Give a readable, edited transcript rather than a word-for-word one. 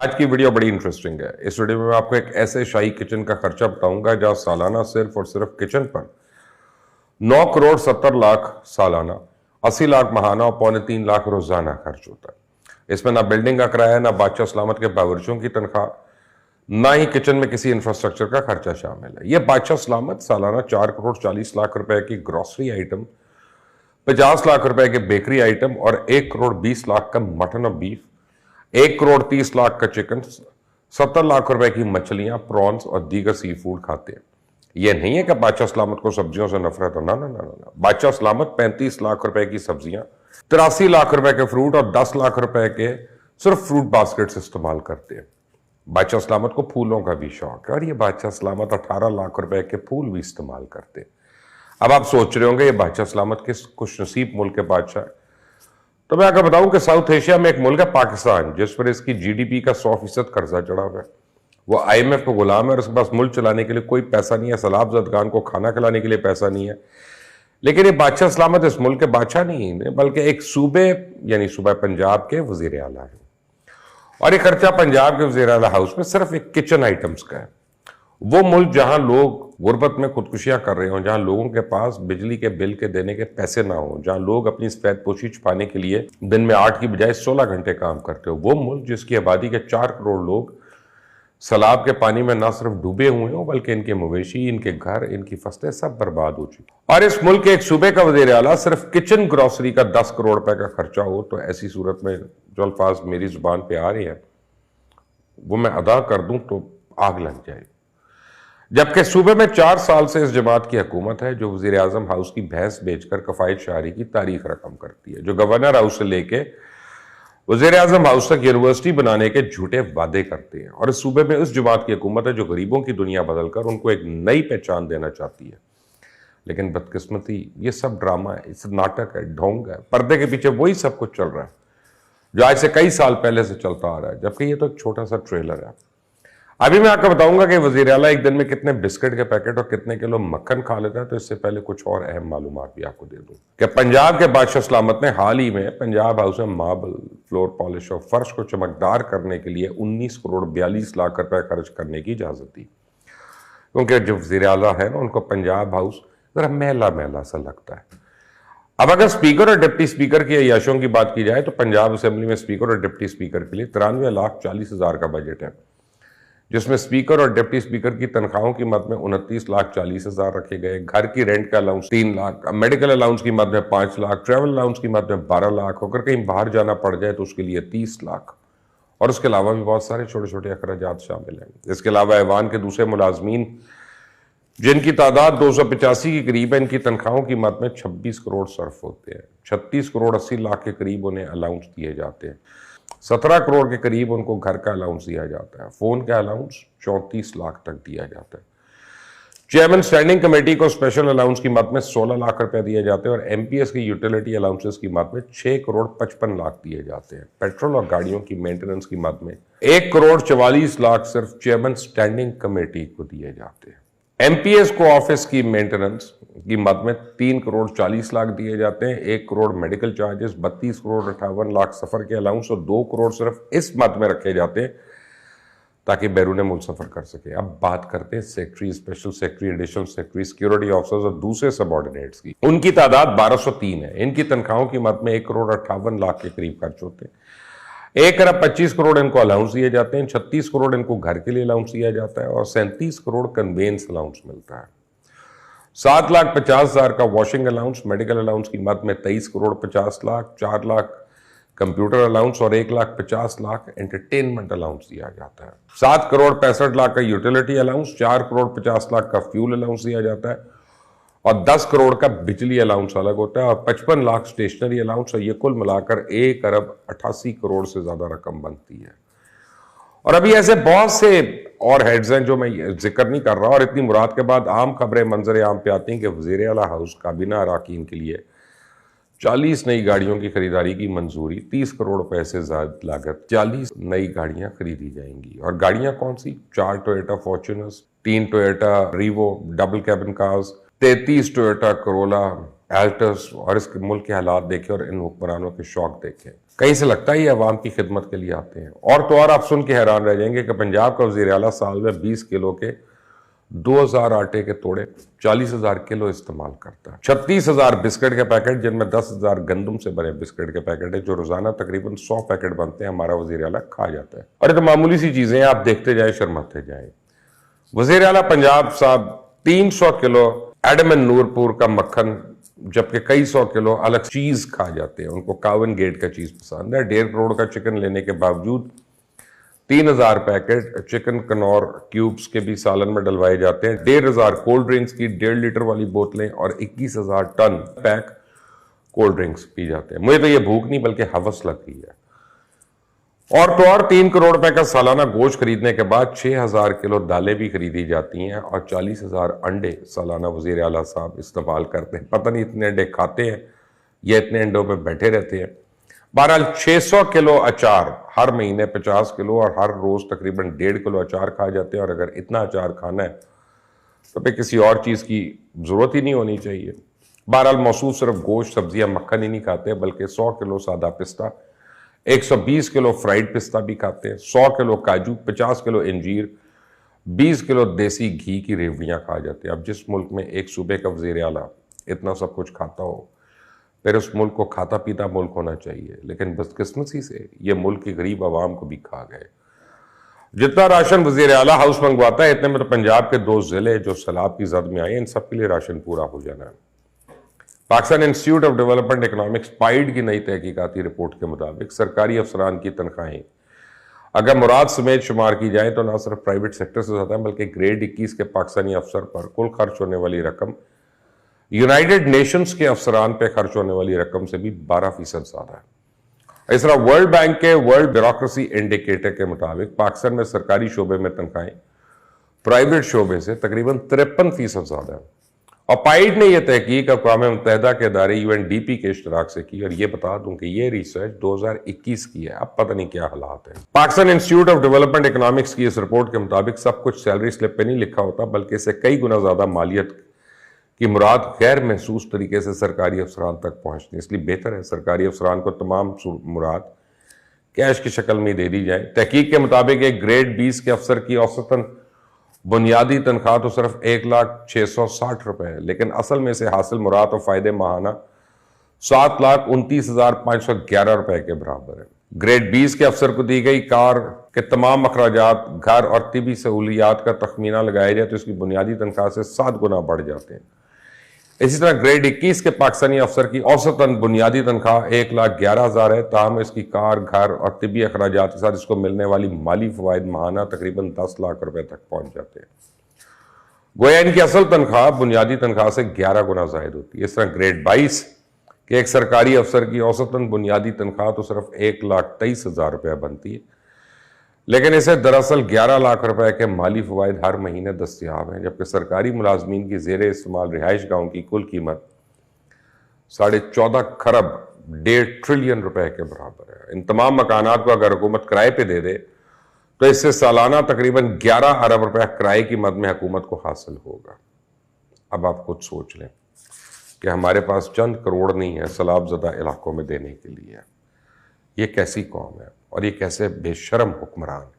आज की वीडियो बड़ी इंटरेस्टिंग है। इस वीडियो में मैं आपको एक ऐसे शाही किचन का खर्चा बताऊंगा जहां सालाना सिर्फ और सिर्फ किचन पर 9 करोड़ 70 लाख सालाना, 80 लाख महाना और 3.25 लाख रोजाना खर्च होता है। इसमें ना बिल्डिंग का किराया, ना बादशाह सलामत के बावर्चियों की तनख्वाह, ना ही किचन में किसी इंफ्रास्ट्रक्चर का खर्चा शामिल है। यह बादशाह सलामत सालाना 4 करोड़ 40 लाख रुपए की ग्रोसरी आइटम, 50 लाख रुपए के बेकरी आइटम और 1 करोड़ 20 लाख का मटन और बीफ, 1 करोड़ 30 लाख का चिकन, 70 लाख रुपए की मछलियां, प्रॉन्स और दीगर सी फूड खाते हैं। यह नहीं है कि बादशाह सलामत को सब्जियों से नफरत हो, ना ना ना ना। बादशाह सलामत 35 लाख रुपए की सब्जियां, 83 लाख रुपए के फ्रूट और 10 लाख रुपए के सिर्फ फ्रूट बास्केट्स इस्तेमाल करते हैं। बादशाह सलामत को फूलों का भी शौक है और ये बादशाह सलामत 18 लाख रुपए के फूल भी इस्तेमाल करते हैं। अब आप सोच रहे होंगे ये बादशाह सलामत किस खुशनसीब मुल्क के बादशाह है। तो मैं आपको बताऊं कि साउथ एशिया में एक मुल्क है पाकिस्तान, जिस पर इसकी जीडीपी का 100% कर्जा चढ़ा हुआ है। वो आईएमएफ को गुलाम है और उसके पास मुल्क चलाने के लिए कोई पैसा नहीं है, सैलाब ज़दगान को खाना खिलाने के लिए पैसा नहीं है। लेकिन ये बादशाह सलामत इस मुल्क के बादशाह नहीं है, बल्कि एक सूबे यानी सूबा पंजाब के वजीर आला है। और ये खर्चा पंजाब के वजीर आला हाउस में सिर्फ एक किचन आइटम्स का है। वो मुल्क जहां लोग गुर्बत में खुदकुशियां कर रहे हों, जहां लोगों के पास बिजली के बिल के देने के पैसे ना हो, जहां लोग अपनी सफेद पोशी छुपाने के लिए दिन में 8 की बजाय 16 घंटे काम करते हो, वो मुल्क जिसकी आबादी के 4 करोड़ लोग सैलाब के पानी में ना सिर्फ डूबे हुए हों, बल्कि इनके मवेशी, इनके घर, इनकी फसलें सब बर्बाद हो चुकी। और इस मुल्क के एक सूबे का वजीर आला सिर्फ किचन ग्रोसरी का 10 करोड़ रुपए का खर्चा हो, तो ऐसी सूरत में जो अल्फाज मेरी जुबान पे आ रहे हैं वो मैं अदा कर दूं तो आग लग जाए। जबकि सूबे में 4 साल से इस जमात की हुकूमत है जो वजीर आजम हाउस की भैंस बेचकर कफायत शाहरी की तारीख रकम करती है, जो गवर्नर हाउस से लेके वजीर आजम हाउस तक यूनिवर्सिटी बनाने के झूठे वादे करते हैं। और इस सूबे में उस जमात की हुकूमत है जो गरीबों की दुनिया बदलकर उनको एक नई पहचान देना चाहती है। लेकिन बदकिस्मती ये सब ड्रामा है, इस नाटक है, ढोंग है। पर्दे के पीछे वही सब कुछ चल रहा है जो आज से कई साल पहले से चलता आ रहा है, जबकि ये तो एक छोटा सा ट्रेलर है। अभी मैं आपको बताऊंगा कि वजीर आला एक दिन में कितने बिस्किट के पैकेट और कितने किलो मक्खन खा लेता है। तो इससे पहले कुछ और अहम मालूमात भी आपको दे दूं कि पंजाब के बादशाह सलामत ने हाल ही में पंजाब हाउस में मार्बल, फ्लोर पॉलिश और फर्श को चमकदार करने के लिए 19 करोड़ 42 लाख रुपए खर्च करने की इजाजत दी। क्योंकि जो वजीर आला है ना, उनको पंजाब हाउस जरा मैला मैला सा लगता है। अब अगर स्पीकर और डिप्टी स्पीकर की अय्याशियों की बात की जाए तो पंजाब असेंबली में स्पीकर और डिप्टी स्पीकर के लिए 93,40,000 का बजट है, जिसमें स्पीकर और डिप्टी स्पीकर की तनख्वाहों की मद में 29,40,000 रखे गए, घर की रेंट का अलाउंस 3 लाख, मेडिकल अलाउंस की मद में 5 लाख, ट्रैवल अलाउंस की मद में 12 लाख, अगर कहीं बाहर जाना पड़ जाए तो उसके लिए 30 लाख, और उसके अलावा भी बहुत सारे छोटे छोटे अखराजात शामिल हैं। इसके अलावा ऐवान के दूसरे मुलाजमीन जिनकी तादाद 285 के करीब है, इनकी तनख्वाहों की मद में 26 करोड़ सर्फ होते हैं। 36 करोड़ 80 लाख के करीब उन्हें अलाउंस दिए जाते हैं। 17 करोड़ के करीब उनको घर का अलाउंस दिया जाता है। फोन का अलाउंस 34 लाख तक दिया जाता है। चेयरमैन स्टैंडिंग कमेटी को स्पेशल अलाउंस की मद में 16 लाख रुपए दिए जाते हैं और एमपीएस की यूटिलिटी अलाउंसेस की मद में 6 करोड़ 55 लाख दिए जाते हैं। पेट्रोल और गाड़ियों की मेंटेनेंस की मद में 1 करोड़ 44 लाख सिर्फ चेयरमैन स्टैंडिंग कमेटी को दिए जाते हैं। एमपीएस को ऑफिस की मेंटेनेंस की मद में 3 करोड़ 40 लाख दिए जाते हैं। 1 करोड़ मेडिकल चार्जेस, 32 करोड़ 58 लाख सफर के अलाउंस और 2 करोड़ सिर्फ इस मद में रखे जाते हैं ताकि बैरून मुल्क सफर कर सके। अब बात करते हैं secretary, special secretary, additional secretary, security officers और दूसरे सबऑर्डिनेट्स की। उनकी तादाद 1203 है। इनकी तनख्वाहों की मद में 1 करोड़ 58 लाख के करीब खर्च होते हैं। 1 अरब 25 करोड़ इनको अलाउंस दिए जाते हैं। 36 करोड़ इनको घर के लिए अलाउंस दिया जाता है और 37 करोड़ कन्वेंस अलाउंस मिलता है। 7,50,000 का वॉशिंग अलाउंस, मेडिकल अलाउंस की मद में 23 करोड़ 50 लाख, 4 लाख कंप्यूटर अलाउंस और 1,50,000 लाख एंटरटेनमेंट अलाउंस दिया जाता है। 7 करोड़ 65 लाख का यूटिलिटी अलाउंस, 4 करोड़ 50 लाख का फ्यूल अलाउंस दिया जाता है और 10 करोड़ का बिजली अलाउंस अलग होता है और 55 लाख स्टेशनरी अलाउंस, और ये कुल मिलाकर 1 अरब 88 करोड़ से ज्यादा रकम बनती है। और अभी ऐसे बहुत से और हेड्स हैं जो मैं जिक्र नहीं कर रहा, और इतनी मुराद के बाद आम खबरें मंजर आम पे आती हैं कि वजीर आला हाउस काबीना अरकान के लिए 40 नई गाड़ियों की खरीदारी की मंजूरी, 30 करोड़ रुपए से ज्यादा लागत 40 नई गाड़ियां खरीदी जाएंगी। और गाड़ियां कौन सी? 4 Toyota Fortuners, 3 Toyota Revo double cabin cars, 33 Toyota Corolla Altis और इस मुल्क के हालात देखे और इन हुक्मरानों के शौक देखे, कहीं से लगता है ये अवाम की खिदमत के लिए आते हैं। और तो और आप सुन के हैरान रह जाएंगे कि पंजाब का वज़ीर आला साल में 20 किलो के 2000 आटे के तोड़े 40,000 किलो इस्तेमाल करता है। 36,000 बिस्किट के पैकेट, जिनमें 10,000 गंदम से बने बिस्किट के पैकेट है, जो रोजाना तकरीबन 100 पैकेट बनते हैं, हमारा वज़ीर आला खा जाता है। और ये तो मामूली सी चीजें हैं, आप देखते जाए शर्माते जाए। वज़ीर आला पंजाब साहब 300 किलो एडमन नूरपुर का मक्खन, जबकि कई 100 किलो अलग चीज खा जाते हैं। उनको कावन गेट का चीज पसंद है। 1.5 करोड़ का चिकन लेने के बावजूद 3,000 पैकेट चिकन कनौर क्यूब्स के भी सालन में डलवाए जाते हैं। 1,500 कोल्ड ड्रिंक्स की 1.5 लीटर वाली बोतलें और 21,000 टन पैक कोल्ड ड्रिंक्स पी जाते हैं। मुझे तो ये भूख नहीं बल्कि हवस लग रही है। और तो और 3 करोड़ रुपए का सालाना गोश्त खरीदने के बाद 6,000 किलो दालें भी खरीदी जाती हैं और 40,000 अंडे सालाना वज़ीर आला साहब इस्तेमाल करते हैं। पता नहीं इतने अंडे खाते हैं या इतने अंडों पे बैठे रहते हैं। बहरहाल 600 किलो अचार हर महीने, 50 किलो और हर रोज तकरीबन 1.5 किलो अचार खा जाते हैं। और अगर इतना अचार खाना है तो फिर किसी और चीज़ की ज़रूरत ही नहीं होनी चाहिए। बहरहाल मौसूफ सिर्फ गोश्त, सब्जियां, मक्खन ही नहीं खाते बल्कि 100 किलो सादा पिस्ता, 120 किलो फ्राइड पिस्ता भी खाते हैं, 100 किलो काजू, 50 किलो इंजीर, 20 किलो देसी घी की रेवड़ियाँ खा जाते हैं। अब जिस मुल्क में एक सूबे का वज़ीर आला इतना सब कुछ खाता हो, फिर उस मुल्क को खाता पीता मुल्क होना चाहिए। लेकिन बदकिस्मती से ये मुल्क की गरीब आवाम को भी खा गए। जितना राशन वज़ीर आला हाउस मंगवाता है, इतने में तो पंजाब के 2 ज़िले जो सैलाब की जद में आए, इन सब के लिए राशन पूरा हो जाना है। Pakistan institute of development economics pied की नई तहकीकाती रिपोर्ट के मुताबिक सरकारी अफसरान की तनख्वाहें अगर मुराद समेत शुमार की जाए तो ना सिर्फ प्राइवेट सेक्टर से ज़्यादा बल्कि ग्रेड 21 के पाकिस्तानी अफसर पर कुल खर्च होने वाली रकम यूनाइटेड नेशंस के अफसरान पे खर्च होने वाली रकम से भी 12% ज्यादा है। इस तरह वर्ल्ड बैंक के वर्ल्ड ब्यूरोक्रेसी इंडिकेटर के मुताबिक पाकिस्तान में सरकारी शोबे में तनख्वाहें प्राइवेट शोबे से तकरीबन 53% ज्यादा है। और पाइड ने यह तहकीक अक़वाम मुत्तहिदा के इदारे UNDP के इश्तराक से की। और यह बता दूं कि यह रिसर्च 2021 की है, अब पता नहीं क्या हालात है। Pakistan institute of development economics की इस रिपोर्ट के मुताबिक सब कुछ सैलरी स्लिप पे नहीं लिखा होता, बल्कि इससे कई गुना ज्यादा मालियत कि मुराद गैर महसूस तरीके से सरकारी अफसरान तक पहुँचती है। इसलिए बेहतर है सरकारी अफसरान को तमाम मुराद कैश की शक्ल में दे दी जाए। तहकीक के मुताबिक एक ग्रेड 20 के अफसर की औसतन बुनियादी तनख्वाह तो सिर्फ 1,660 रुपये है, लेकिन असल में से हासिल मुराद और फायदे माहाना 7,29,511 रुपये के बराबर है। ग्रेड 20 के अफसर को दी गई कार के तमाम अखराजात, घर और तिबी सहूलियात का तखमीना लगाया जाए तो इसकी बुनियादी तनख्वाह से 7 गुना बढ़ जाते हैं। इसी तरह ग्रेड 21 के पाकिस्तानी अफसर की औसतन बुनियादी तनख्वाह 1,11,000 है, ताहम इसकी कार, घर और तिबी अखराजात के साथ इसको मिलने वाली माली फवायद माहाना तकरीबन 10 लाख रुपए तक पहुंच जाते हैं। गोया इनकी असल तनख्वाह बुनियादी तनख्वाह से 11 गुना जायद होती है। इस तरह ग्रेड 22 के एक सरकारी अफसर की औसतन बुनियादी तनख्वाह तो सिर्फ 1,23,000 रुपया बनती है, लेकिन इसे दरअसल 11 लाख रुपए के माली फवायद हर महीने दस्तियाब हैं। जबकि सरकारी मुलाजमीन की जेर इस्तेमाल रिहाइश गाहों की कुल कीमत 14.5 खरब 1.5 ट्रिलियन रुपए के बराबर है। इन तमाम मकानात को अगर हुकूमत किराए पे दे दे तो इससे सालाना तकरीबन 11 अरब रुपए किराए की मद में हुकूमत को हासिल होगा। अब आप खुद सोच लें कि हमारे पास चंद करोड़ नहीं है सैलाबज़दा इलाकों में देने के लिए। ये कैसी कौम है और ये कैसे बेशर्म हुक्मरान है।